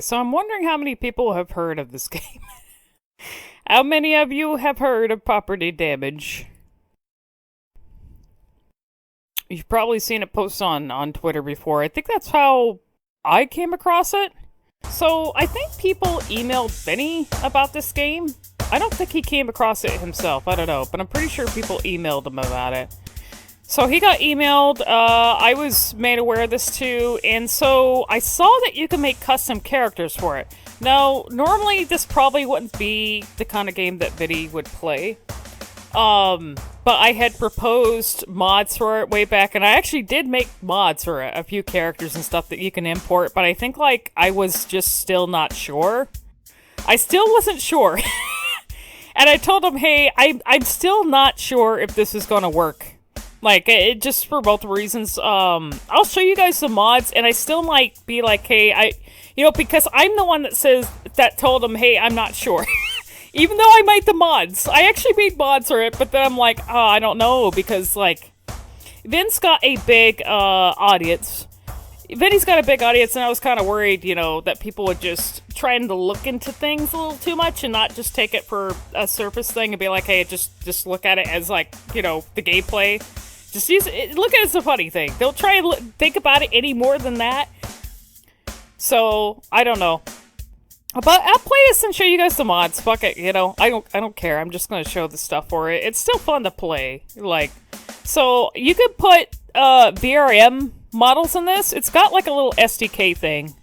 So I'm wondering how many people have heard of this game. How many of you have heard of property damage? You've probably seen it posted on Twitter before. I think that's how I came across it. So I think people emailed Benny about this game. I don't think he came across it himself. I don't know, but I'm pretty sure people emailed him about it. So he got emailed, I was made aware of this too, and so I saw that you can make custom characters for it. Now, normally this probably wouldn't be the kind of game that Vinny would play, but I had proposed mods for it way back, and I actually did make mods for it, a few characters and stuff that you can import, but I think, like, I was just still not sure. I still wasn't sure. And I told him, hey, I'm still not sure if this is gonna work. Like, it just for both reasons. I'll show you guys the mods, and I still might be like, hey, because I'm the one that told him, hey, I'm not sure. Even though I made the mods. I actually made mods for it, but then I'm like, oh, I don't know, because, like, Vin's got a big, audience. Vinny's got a big audience, and I was kind of worried, that people would just trying to look into things a little too much and not just take it for a surface thing and be like, hey, just look at it as, like, the gameplay. Just look at it as a funny thing. Don't try and think about it any more than that. So, I don't know. But I'll play this and show you guys the mods. Fuck it, I don't care. I'm just gonna show the stuff for it. It's still fun to play. Like, so you could put VRM models in this. It's got like a little SDK thing.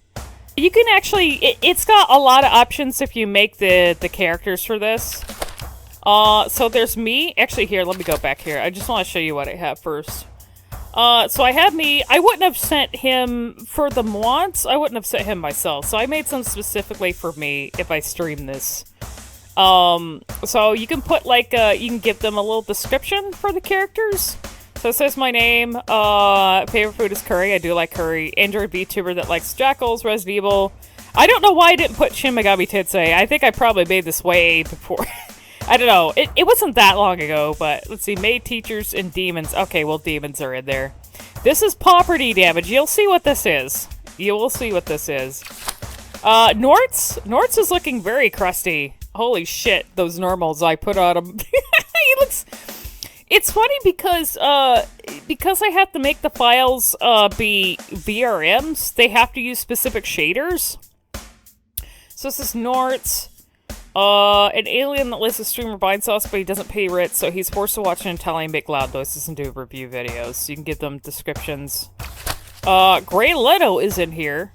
You can actually, it's got a lot of options if you make the characters for this. So there's me. Actually, here, let me go back here. I just want to show you what I have first. So I have me. I wouldn't have sent him for the mods. I wouldn't have sent him myself. So I made some specifically for me if I stream this. So you can put, like, you can give them a little description for the characters. So it says my name, favorite food is curry. I do like curry. Android VTuber that likes jackals, Resident Evil. I don't know why I didn't put Shin Megami Tensei. I think I probably made this way before. I don't know. It wasn't that long ago, but let's see. Maid, teachers, and demons. Okay, well, demons are in there. This is Pawperty damage. You'll see what this is. You will see what this is. Nortz is looking very crusty. Holy shit, those normals I put on him. He looks... It's funny because I have to make the files, be VRMs, they have to use specific shaders. So this is Nortz. An alien that lives with streamer Vinesauce, but he doesn't pay rent, so he's forced to watch an Italian make loud noises and do review videos. So you can give them descriptions. Gray Leto is in here.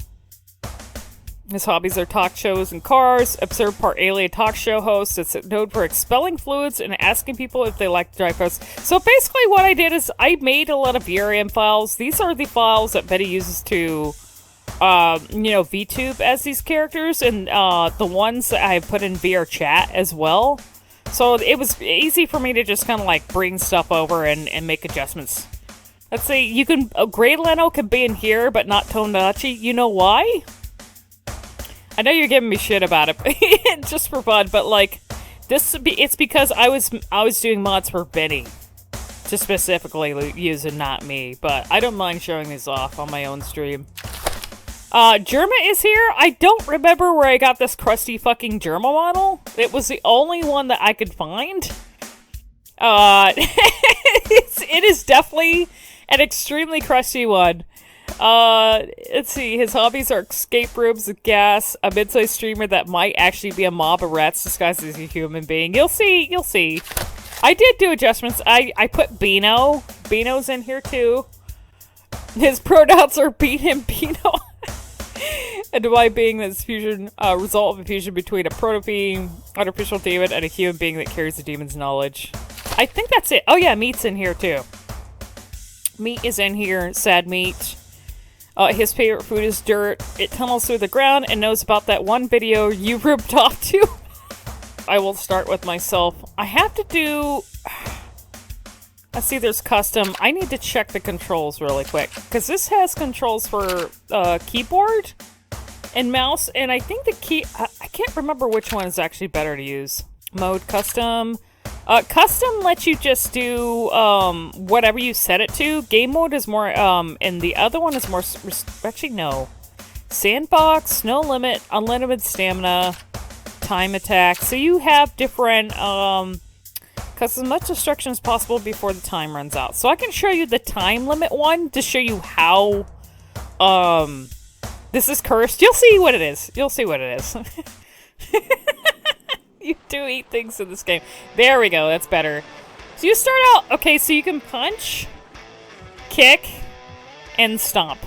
His hobbies are talk shows and cars. Absurd part alien talk show host. It's known for expelling fluids and asking people if they like to drive cars. So basically what I did is I made a lot of VRM files. These are the files that Betty uses to VTube as these characters, and the ones that I put in VR chat as well. So it was easy for me to just kind of like bring stuff over and make adjustments. Let's see, you can, Grey Leno can be in here, but not Tomodachi. You know why? I know you're giving me shit about it, just for fun, but like, it's because I was doing mods for Benny, to specifically use and not me, but I don't mind showing these off on my own stream. Jerma is here. I don't remember where I got this crusty fucking Jerma model. It was the only one that I could find. It is definitely an extremely crusty one. Let's see. His hobbies are escape rooms with gas, a mid-sized streamer that might actually be a mob of rats disguised as a human being. You'll see. You'll see. I did do adjustments. I put Beano. Beano's in here too. His pronouns are Beat him, Beano. And my being this fusion, result of a fusion between a proto-being, artificial demon, and a human being that carries the demon's knowledge. I think that's it. Oh yeah, Meat's in here too. Meat is in here. Sad Meat. His favorite food is dirt. It tunnels through the ground and knows about that one video you ripped off too. I will start with myself. I have to do... Let's see, there's custom. I need to check the controls really quick, because this has controls for keyboard and mouse, and I think the key... I can't remember which one is actually better to use. Mode, custom. Custom lets you just do whatever you set it to. Game mode is more, and the other one is more... Actually, no. Sandbox, no limit, unlimited stamina, time attack. So you have different, cause as much destruction as possible before the time runs out. So I can show you the time limit one to show you how, this is cursed. You'll see what it is. You'll see what it is. You do eat things in this game. There we go, that's better. So you start out, okay, so you can punch, kick, and stomp.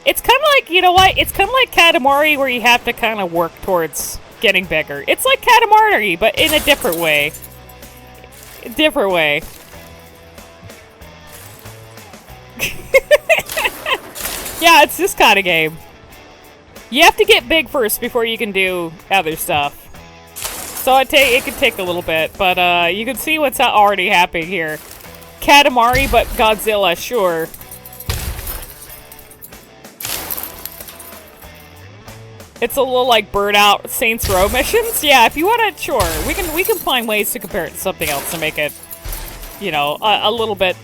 It's kind of like, you know what? It's kind of like Katamari where you have to kind of work towards getting bigger. It's like Katamari, but in a different way. A different way. Yeah, it's this kind of game. You have to get big first before you can do other stuff. So it can take a little bit, but you can see what's already happening here. Katamari, but Godzilla, sure. It's a little like Burnout Saints Row missions. Yeah, if you want to, sure. We can find ways to compare it to something else to make it, you know, a little bit.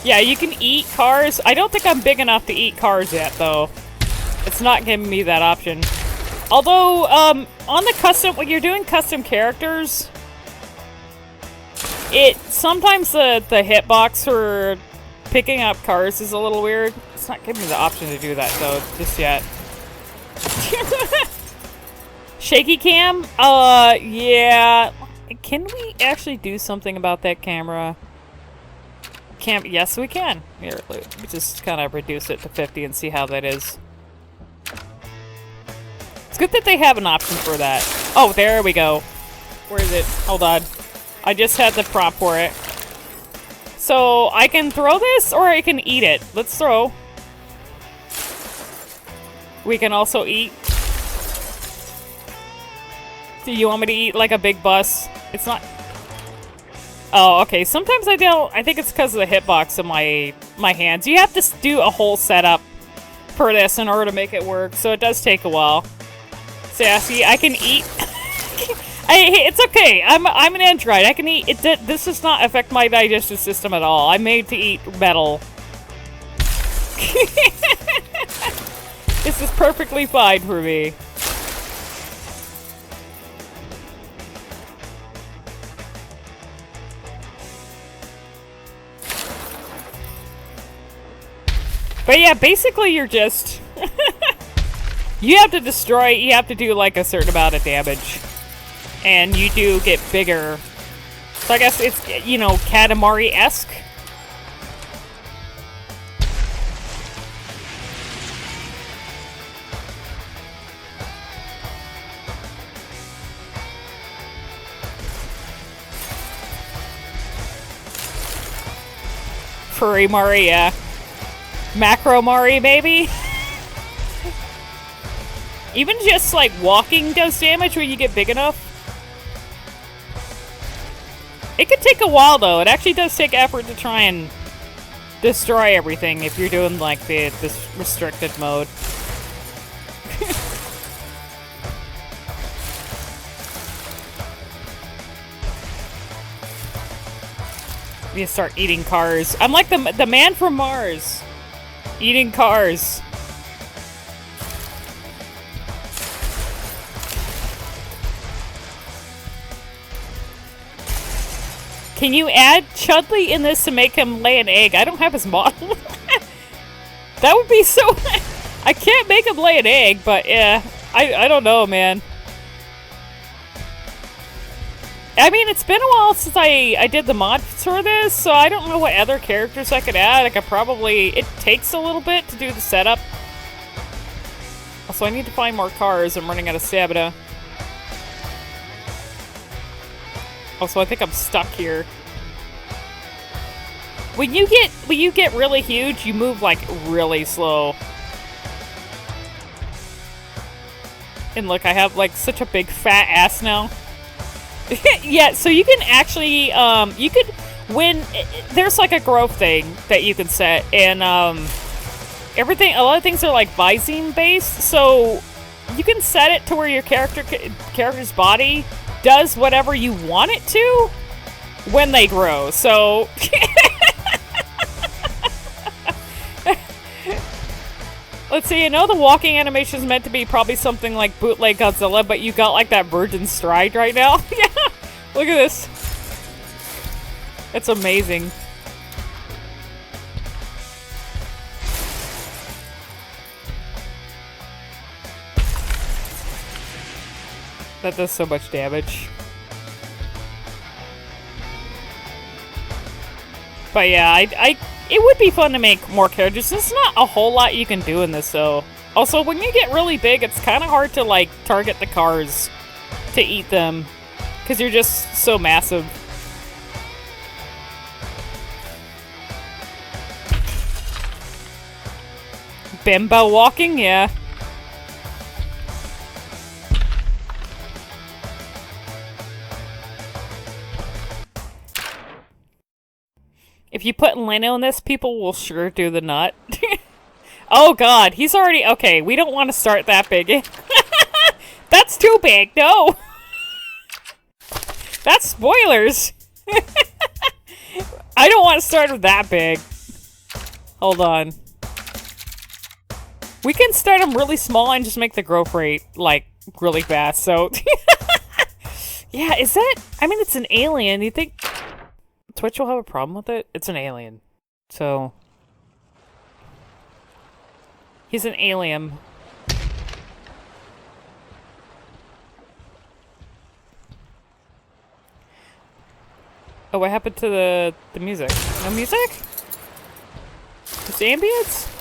Yeah, you can eat cars. I don't think I'm big enough to eat cars yet, though. It's not giving me that option. Although, on the custom, when you're doing custom characters, sometimes the hitbox for picking up cars is a little weird. It's not giving me the option to do that, though, just yet. Shaky cam? Yeah. Can we actually do something about that camera? Yes, we can. Here, we just kind of reduce it to 50 and see how that is. It's good that they have an option for that. Oh, there we go. Where is it? Hold on. I just had the prompt for it. So, I can throw this, or I can eat it. Let's throw. We can also eat. Do you want me to eat like a big bus? It's not... Oh, okay. Sometimes I don't. I think it's because of the hitbox of my hands. You have to do a whole setup for this in order to make it work, so it does take a while. Sassy, I can eat... it's okay. I'm an android. I can eat. This does not affect my digestive system at all. I'm made to eat metal. This is perfectly fine for me. But yeah, basically you're just... you have to destroy... You have to do like a certain amount of damage. And you do get bigger. So I guess it's, you know, Katamari-esque. Furry Mari, yeah. Macro Mari, maybe? Even just, like, walking does damage when you get big enough. It could take a while, though. It actually does take effort to try and destroy everything if you're doing, like, this restricted mode. You start eating cars. I'm like the man from Mars. Eating cars. Can you add Chudley in this to make him lay an egg? I don't have his model. That would be so... I can't make him lay an egg, but yeah. I don't know, man. I mean, it's been a while since I did the mod for this, so I don't know what other characters I could add. I could probably... It takes a little bit to do the setup. Also, I need to find more cars. I'm running out of stamina. Also, I think I'm stuck here. When you get really huge, you move like really slow. And look, I have like such a big fat ass now. Yeah, so you can actually you could there's like a growth thing that you can set, and a lot of things are like Visine based, so you can set it to where your character's body does whatever you want it to when they grow. So Let's see, I know the walking animation is meant to be probably something like bootleg Godzilla, but you got like that virgin stride right now. Yeah, look at this. It's amazing. That does so much damage. But yeah, it would be fun to make more characters. There's not a whole lot you can do in this, though. Also, when you get really big, it's kind of hard to, like, target the cars to eat them. Because you're just so massive. Bimbo walking? Yeah. If you put Leno in this, people will sure do the nut. Oh god, he's already... Okay, we don't want to start that big. That's too big, no! That's spoilers! I don't want to start with that big. Hold on. We can start them really small and just make the growth rate, like, really fast, so... Yeah, is that... I mean, it's an alien. You think Twitch will have a problem with it? It's an alien. So... He's an alien. Oh, what happened to the music? No music? Just ambience?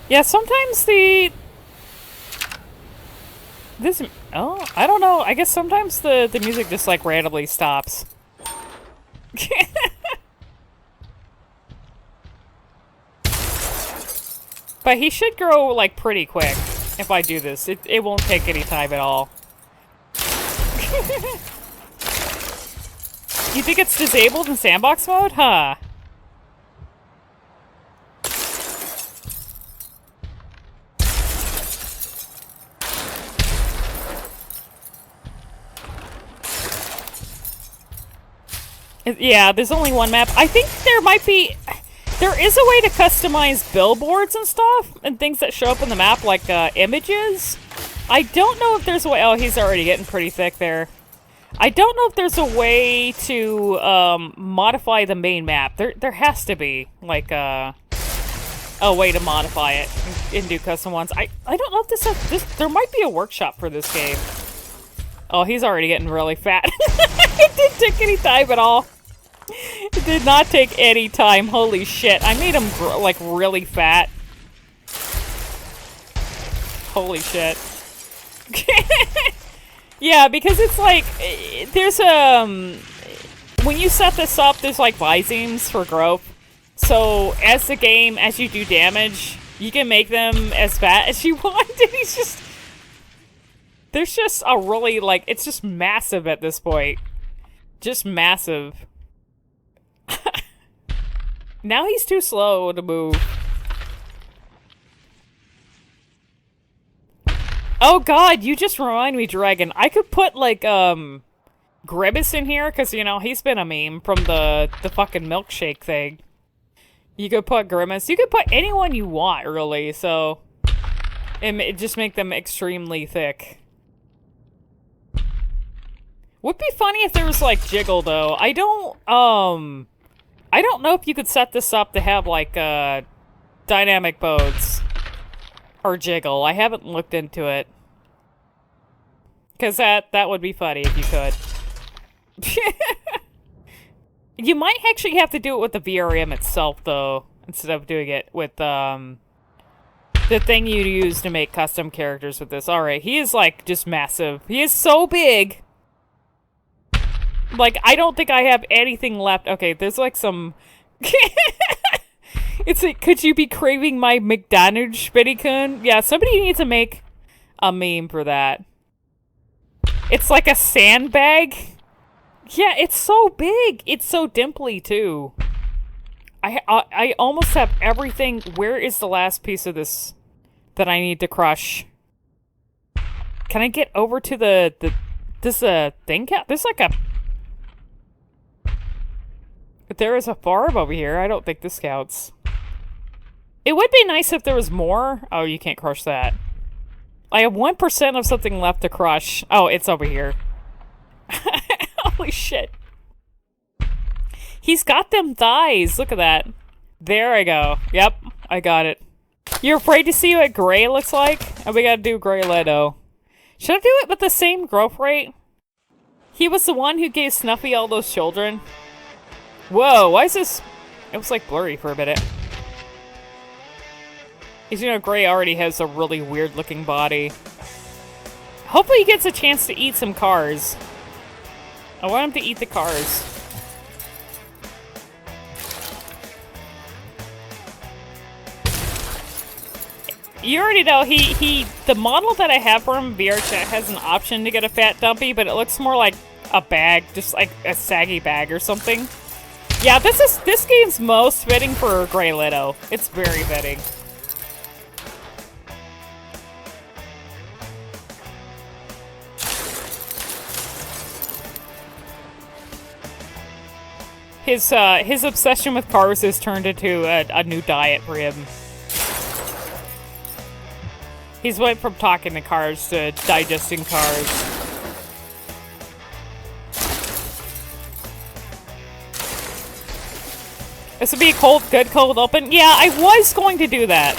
Yeah, sometimes this... Oh, I don't know. I guess sometimes the music just, like, randomly stops. But he should grow, like, pretty quick if I do this. It won't take any time at all. You think it's disabled in sandbox mode? Huh. Yeah, there's only one map. I think there might be... There is a way to customize billboards and stuff, and things that show up in the map, like, images. I don't know if there's a way... Oh, he's already getting pretty thick there. I don't know if there's a way to, modify the main map. There has to be, like, a way to modify it and do custom ones. I don't know if this... There might be a workshop for this game. Oh, he's already getting really fat. It didn't take any time at all. It did not take any time. Holy shit. I made him, like, really fat. Holy shit. Yeah, because it's like, there's, when you set this up, there's, like, Vinesauce for growth. So, as the game, as you do damage, you can make them as fat as you want. And he's just... There's just a really, like, it's just massive at this point. Just massive. Now he's too slow to move. Oh god, you just remind me, Dragon. I could put, like, Grimace in here, because, you know, he's been a meme from the fucking milkshake thing. You could put Grimace. You could put anyone you want, really, so... It just make them extremely thick. Would be funny if there was, like, Jiggle, though. I don't know if you could set this up to have, like, dynamic modes. Or Jiggle. I haven't looked into it. Because that would be funny if you could. You might actually have to do it with the VRM itself, though. Instead of doing it with, the thing you use to make custom characters with this. Alright, he is, like, just massive. He is so big! Like, I don't think I have anything left. Okay, there's, like, some... It's like, could you be craving my McDonald's Spitty-kun? Yeah, somebody needs to make a meme for that. It's like a sandbag. Yeah, it's so big. It's so dimply, too. I almost have everything. Where is the last piece of this that I need to crush? Can I get over to this thing? There's like a... But there is a farm over here. I don't think this counts. It would be nice if there was more. Oh, you can't crush that. I have 1% of something left to crush. Oh, it's over here. Holy shit. He's got them thighs. Look at that. There I go. Yep, I got it. You're afraid to see what gray looks like? Oh, we gotta do gray Leto. Should I do it with the same growth rate? He was the one who gave Snuffy all those children. Whoa, why is this... It was like blurry for a minute. Because, you know, Gray already has a really weird looking body. Hopefully he gets a chance to eat some cars. I want him to eat the cars. You already know, the model that I have for him, VR Chat, has an option to get a fat dumpy, but it looks more like a bag, just like a saggy bag or something. Yeah, this game's most fitting for Gray Leto. It's very fitting. His obsession with cars has turned into a new diet for him. He's went from talking to cars to digesting cars. This would be a good cold open. Yeah, I was going to do that.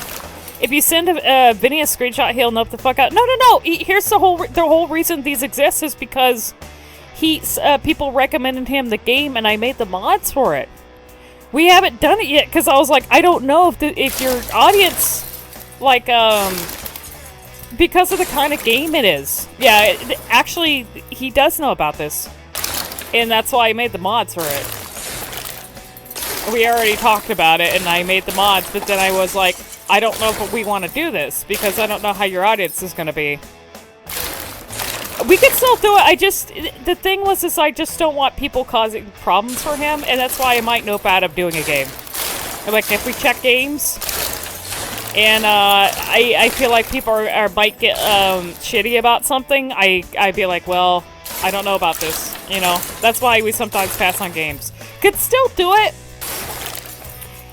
If you send Vinny a screenshot, he'll nope the fuck out. No. Here's the whole reason these exist is because people recommended him the game, and I made the mods for it. We haven't done it yet because I was like, I don't know if your audience, like, because of the kind of game it is. Yeah, actually, he does know about this, and that's why I made the mods for it. We already talked about it, and I made the mods, but then I was like, I don't know if we want to do this, because I don't know how your audience is going to be. We could still do it, the thing was is I just don't want people causing problems for him, and that's why I might nope out of doing a game. Like, if we check games, and I feel like people might get shitty about something, I'd be like, well, I don't know about this, you know? That's why we sometimes pass on games. Could still do it,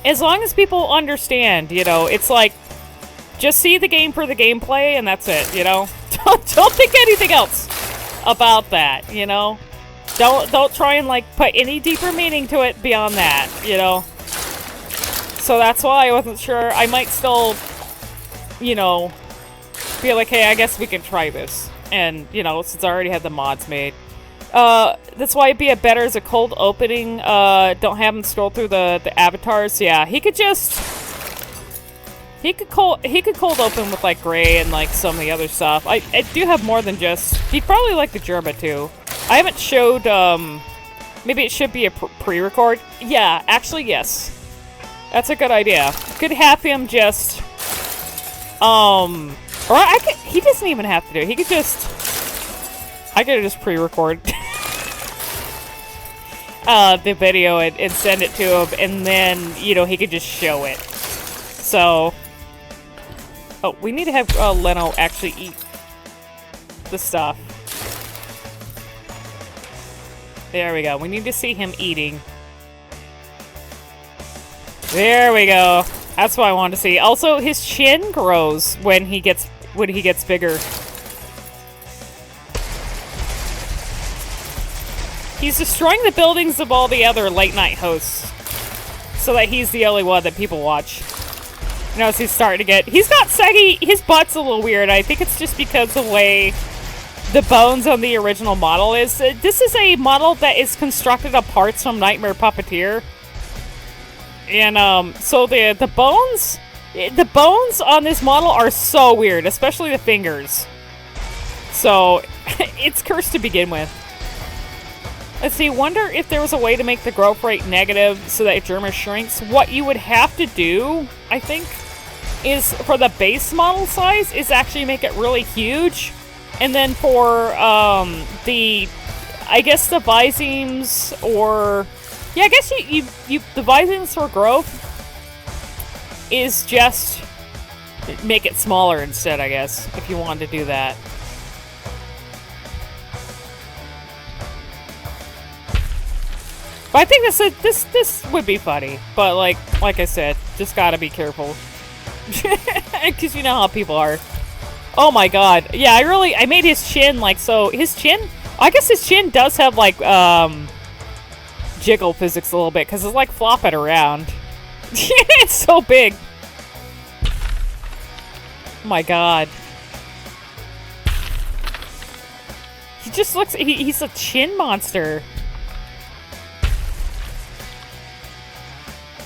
as long as people understand, you know, it's like, just see the game for the gameplay, and that's it, you know? Don't think anything else about that, you know? Don't try and, like, put any deeper meaning to it beyond that, you know? So that's why I wasn't sure. I might still, you know, be like, hey, I guess we can try this. And, you know, since I already had the mods made. That's why it'd be better as a cold opening. Don't have him scroll through the avatars. Yeah, he could cold open with like Gray and like some of the other stuff. I do have more than just. He'd probably like the Jerma too. I haven't showed. Maybe it should be a pre-record. Yeah, actually yes. That's a good idea. Could have him just. Or he doesn't even have to do it. He could just. I could just pre-record the video and send it to him, and then, you know, he could just show it. So, oh, we need to have Leno actually eat the stuff. There we go. We need to see him eating. There we go. That's what I wanted to see. Also, his chin grows when he gets bigger. He's destroying the buildings of all the other late-night hosts, so that he's the only one that people watch. You know, he's starting to get... He's got saggy... His butt's a little weird. I think it's just because of the way the bones on the original model is. This is a model that is constructed of parts from Nightmare Puppeteer. And, so the bones... The bones on this model are so weird, especially the fingers. So, it's cursed to begin with. Let's see, wonder if there was a way to make the growth rate negative so that Jerma shrinks. What you would have to do, I think, is for the base model size, is actually make it really huge. And then for I guess the Vinesauce, or yeah, I guess the Vinesauce for growth is just make it smaller instead, I guess, if you wanted to do that. But I think this would be funny, but like I said, just gotta be careful. Because you know how people are. Oh my god. Yeah, I made his chin like so. His chin, I guess his chin does have like, jiggle physics a little bit because it's like flopping around. It's so big. Oh my god. He just looks, he's a chin monster.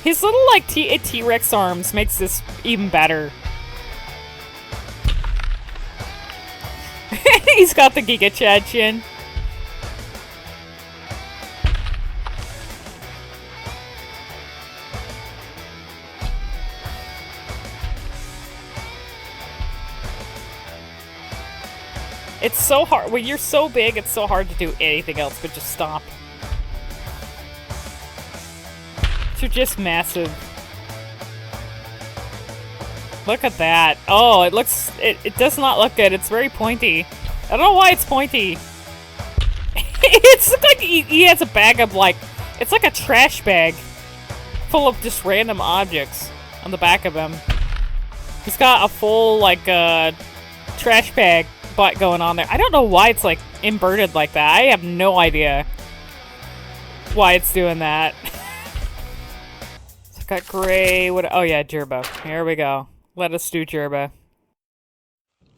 His little, like, T-Rex arms makes this even better. He's got the Giga Chad chin. It's so hard. When you're so big, it's so hard to do anything else but just stomp. You're just massive. Look at that. Oh, it looks... It does not look good. It's very pointy. I don't know why it's pointy. It's like he has a bag of, like... It's like a trash bag full of just random objects on the back of him. He's got a full, like, trash bag butt going on there. I don't know why it's, like, inverted like that. I have no idea why it's doing that. It's got gray... Oh, yeah, Jerma. Here we go. Let us do Jerma.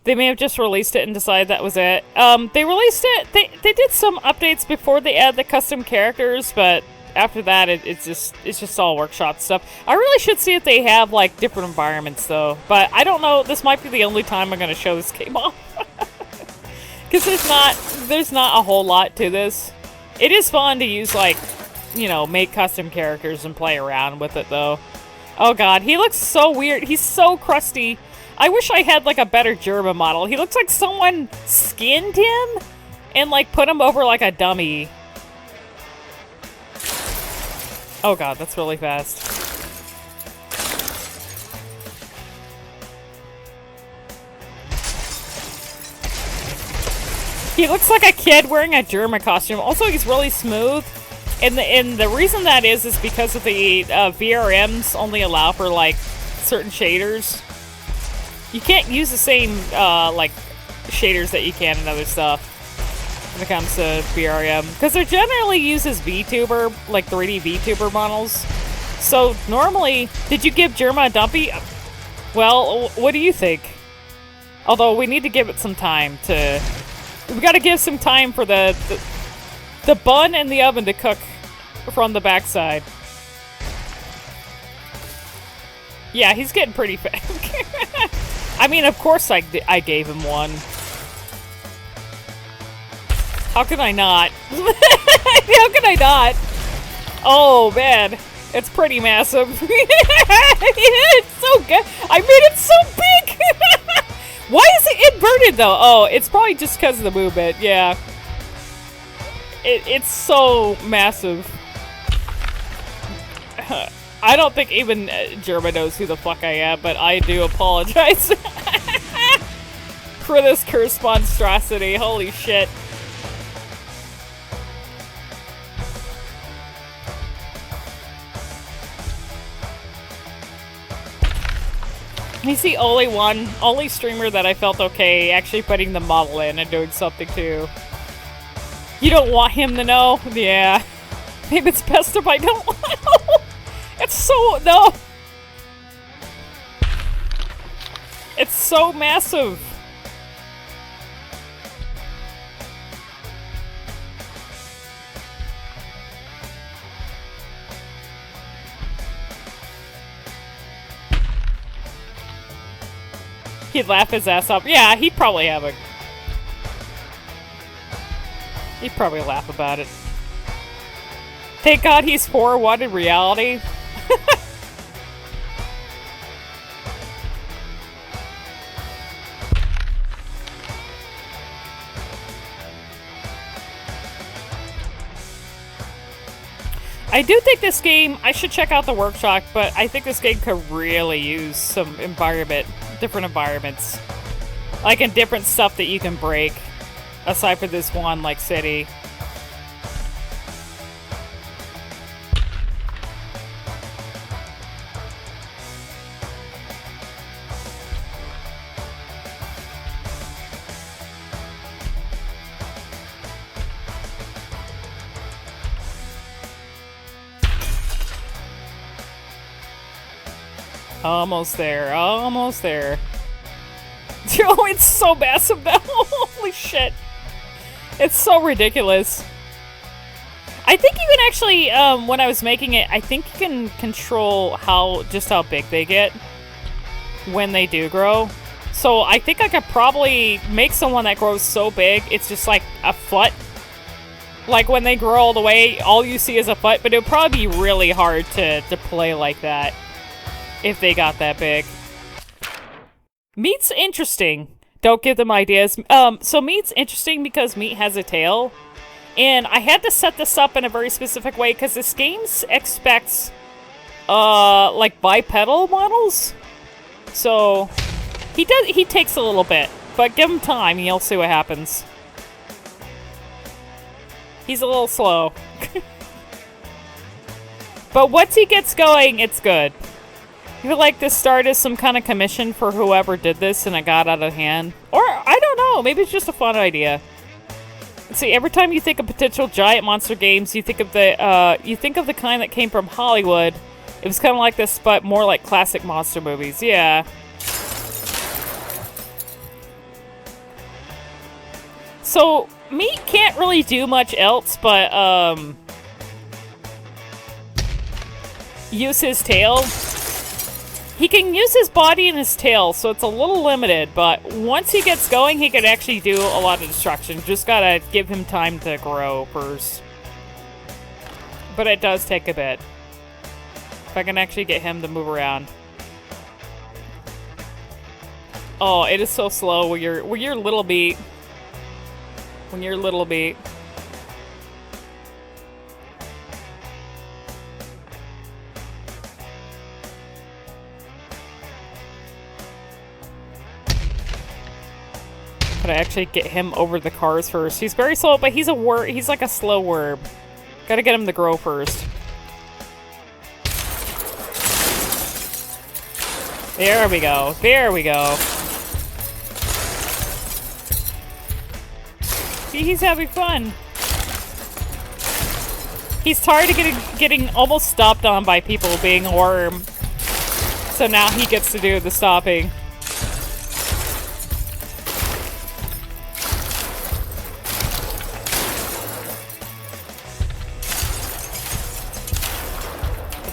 They may have just released it and decided that was it. They released it... They did some updates before they add the custom characters, but after that, it's just all workshop stuff. I really should see if they have, like, different environments, though. But I don't know. This might be the only time I'm going to show this game off. Because there's not a whole lot to this. It is fun to use, like, you know, make custom characters and play around with it, though. Oh god, he looks so weird. He's so crusty. I wish I had, like, a better Jerma model. He looks like someone skinned him and, like, put him over, like, a dummy. Oh god, that's really fast. He looks like a kid wearing a Jerma costume. Also, he's really smooth. And the reason that is because of the VRMs only allow for, like, certain shaders. You can't use the same, like, shaders that you can in other stuff when it comes to VRM. Because they're generally used as VTuber, like 3D VTuber models. So, normally... Did you give Jerma a dumpy? Well, what do you think? Although, we need to give it some time to... We gotta give some time for the bun and the oven to cook from the backside. Yeah, he's getting pretty fat. I mean, of course I gave him one. How can I not? How can I not? Oh, man. It's pretty massive. It's so good. I made it so big. Why is it inverted, though? Oh, it's probably just because of the movement. Yeah. It's so massive. I don't think even Jerma knows who the fuck I am, but I do apologize for this curse monstrosity. Holy shit. He's the only streamer that I felt okay actually putting the model in and doing something too. You don't want him to know? Yeah. Maybe it's best if I don't want to know. It's so... No. It's so massive. He'd laugh his ass off. Yeah, he'd probably have a... He'd probably laugh about it. Thank God he's 4-1 in reality. I do think this game, I should check out the workshop, but I think this game could really use some different environments. Like, and different stuff that you can break, aside from this one, like, city. Almost there. Almost there. Oh, it's so massive now. Holy shit. It's so ridiculous. I think you can actually, when I was making it, I think you can control just how big they get when they do grow. So I think I could probably make someone that grows so big, it's just like a foot. Like when they grow all the way, all you see is a foot, but it would probably be really hard to play like that if they got that big. Meat's interesting. Don't give them ideas. So Meat's interesting because Meat has a tail. And I had to set this up in a very specific way because this game expects, like bipedal models. So he takes a little bit, but give him time and you'll see what happens. He's a little slow. But once he gets going, it's good. I feel like this started some kind of commission for whoever did this and it got out of hand. Or, I don't know, maybe it's just a fun idea. See, every time you think of potential giant monster games, you think of the kind that came from Hollywood. It was kind of like this, but more like classic monster movies. Yeah. So, Meat can't really do much else, but, use his tail. He can use his body and his tail, so it's a little limited, but once he gets going, he can actually do a lot of destruction. Just gotta give him time to grow first. But it does take a bit. If I can actually get him to move around. Oh, it is so slow when you're little Meat. When you're little Meat. Gotta actually get him over the cars first. He's very slow, but he's like a slow worm. Gotta get him to grow first. There we go. There we go. See, he's having fun. He's tired of getting almost stopped on by people being a worm. So now he gets to do the stopping.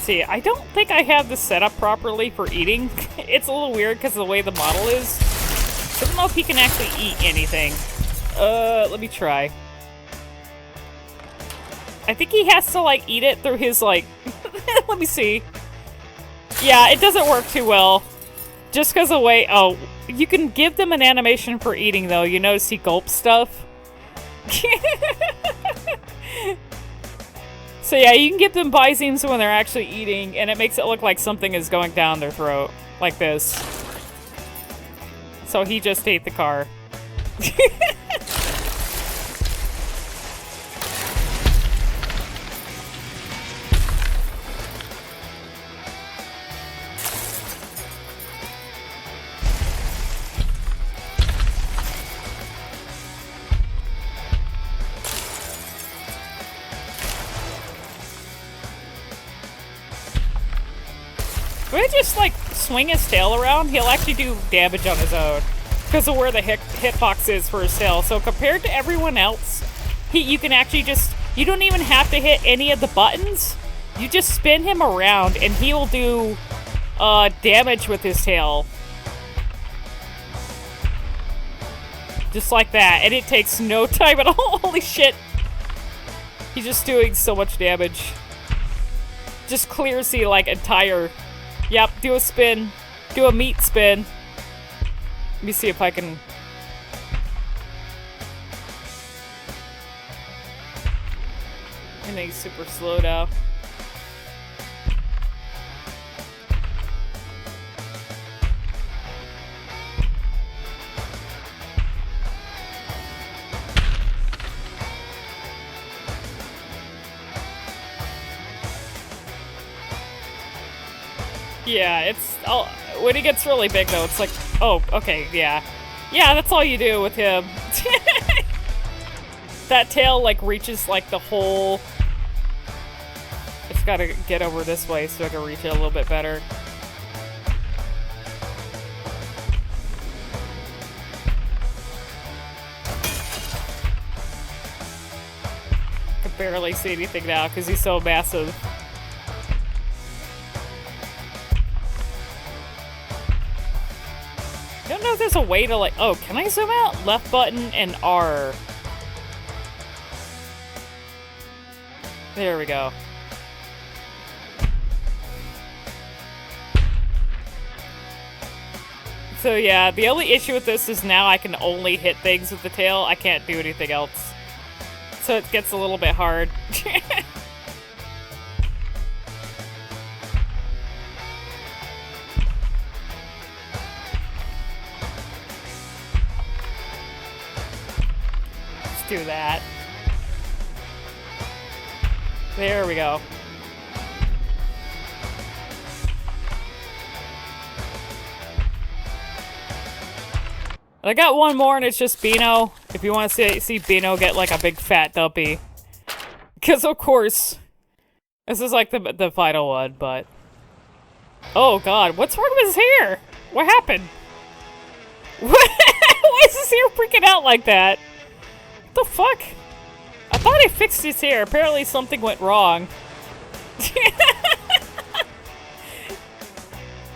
See, I don't think I have this set up properly for eating. It's a little weird because of the way the model is. I don't know if he can actually eat anything. Let me try. I think he has to, like, eat it through his, like... Let me see. Yeah, it doesn't work too well. Just because of the way... Oh, you can give them an animation for eating, though. You notice he gulps stuff. So yeah, you can give them bizemes when they're actually eating, and it makes it look like something is going down their throat. Like this. So he just ate the car. When I just, like, swing his tail around, he'll actually do damage on his own. Because of where the hitbox is for his tail. So compared to everyone else, you can actually just... You don't even have to hit any of the buttons. You just spin him around, and he will do damage with his tail. Just like that. And it takes no time at all. Holy shit. He's just doing so much damage. Just clears the, like, entire... Yep, do a spin. Do a meat spin. Let me see if I can... And then he's super slow now. Yeah, it's... Oh, when he gets really big, though, it's like... Oh, okay, yeah. Yeah, that's all you do with him. That tail, like, reaches, like, the whole... I just gotta get over this way so I can reach it a little bit better. can barely see anything now because he's so massive. I don't know if there's a way to like... Oh, can I zoom out? Left button and R. There we go. So yeah, the only issue with this is now I can only hit things with the tail. I can't do anything else. So it gets a little bit hard. Let's do that. There we go. I got one more, and it's just Beano. If you want to see Beano get, like, a big fat dumpy. Because, of course, this is, like, the final one, but... Oh, God. What's wrong with his hair? What happened? Why is his hair freaking out like that? What the fuck? I thought I fixed his hair. Apparently something went wrong.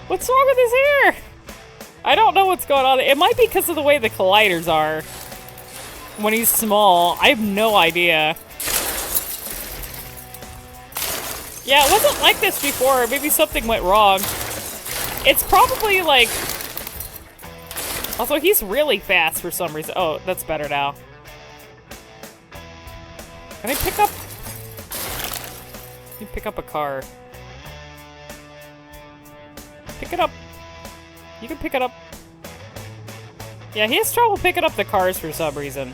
What's wrong with his hair? I don't know what's going on. It might be because of the way the colliders are. When he's small. I have no idea. Yeah, it wasn't like this before. Maybe something went wrong. It's probably like... Also, he's really fast for some reason. Oh, that's better now. Can I pick up... Let me pick up a car. Pick it up. You can pick it up. Yeah, he has trouble picking up the cars for some reason.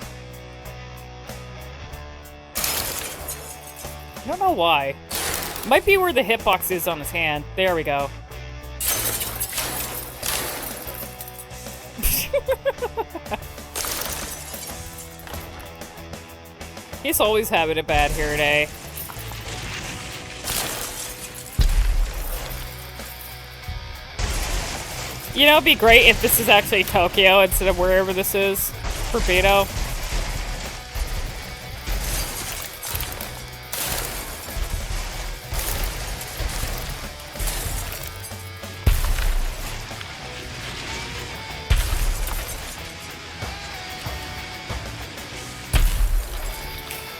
I don't know why. Might be where the hitbox is on his hand. There we go. He's always having it bad here today. You know, it'd be great if this is actually Tokyo instead of wherever this is for Beto.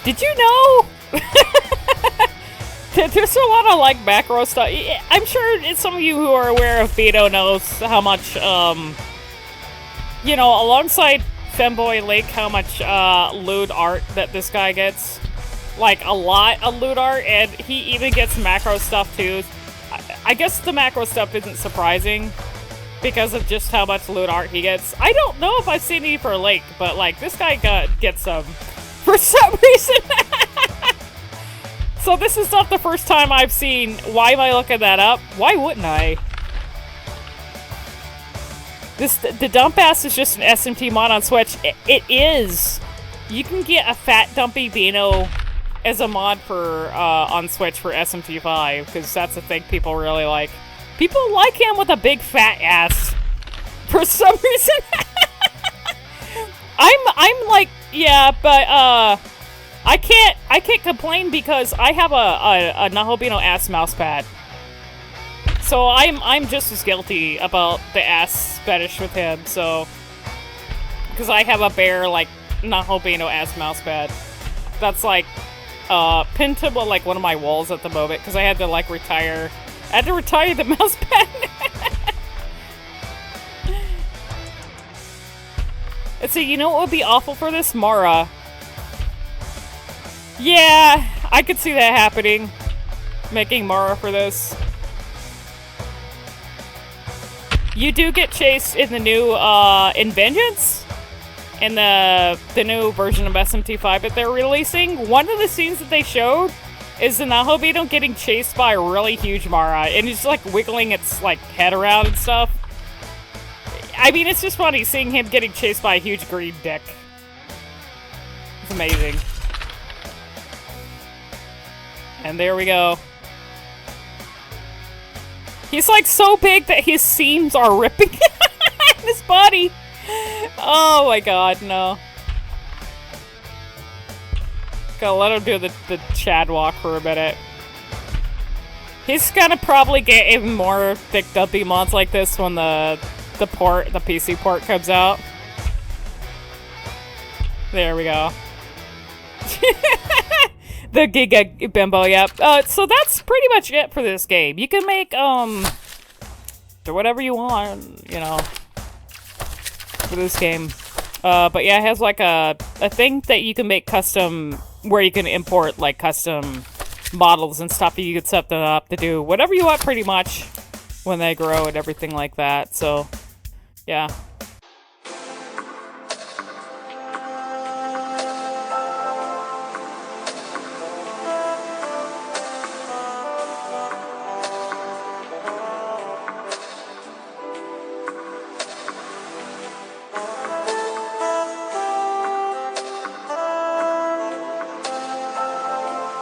Did you know? There's a lot of, like, macro stuff. I'm sure some of you who are aware of Beto knows how much, you know, alongside Femboy Link, how much, lewd art that this guy gets. Like, a lot of lewd art, and he even gets macro stuff, too. I guess the macro stuff isn't surprising, because of just how much lewd art he gets. I don't know if I've seen any for Link, but, like, this guy gets some, for some reason. So this is not the first time I've seen. Why am I looking that up? Why wouldn't I? The dump ass is just an SMT mod on Switch. It is. You can get a fat dumpy Beano as a mod for on Switch for SMT5 because that's a thing people really like. People like him with a big fat ass for some reason. I'm like, yeah, but I can't complain because I have a Nahobino ass mouse pad. So I'm just as guilty about the ass fetish with him, so because I have a bare like Nahobino ass mouse pad. That's like pinned to like one of my walls at the moment because I had to like retire. I had to retire the mouse pad. Let's see, you know what would be awful for this? Mara. Yeah, I could see that happening. Making Mara for this. You do get chased in the new, in Vengeance? In the new version of SMT5 that they're releasing. One of the scenes that they showed is the Nahobino getting chased by a really huge Mara. And it's like wiggling its, like, head around and stuff. I mean, it's just funny seeing him getting chased by a huge green dick. It's amazing. And there we go. He's like so big that his seams are ripping in his body. Oh my god, no. Gotta let him do the Chad walk for a minute. He's gonna probably get even more thick dumpy mods like this when the PC port comes out. There we go. The Giga Bimbo, yep. So that's pretty much it for this game. You can make, whatever you want, you know, for this game. But yeah, it has like a thing that you can make custom, where you can import like custom models and stuff. You can set them up to do whatever you want pretty much when they grow and everything like that. So, yeah.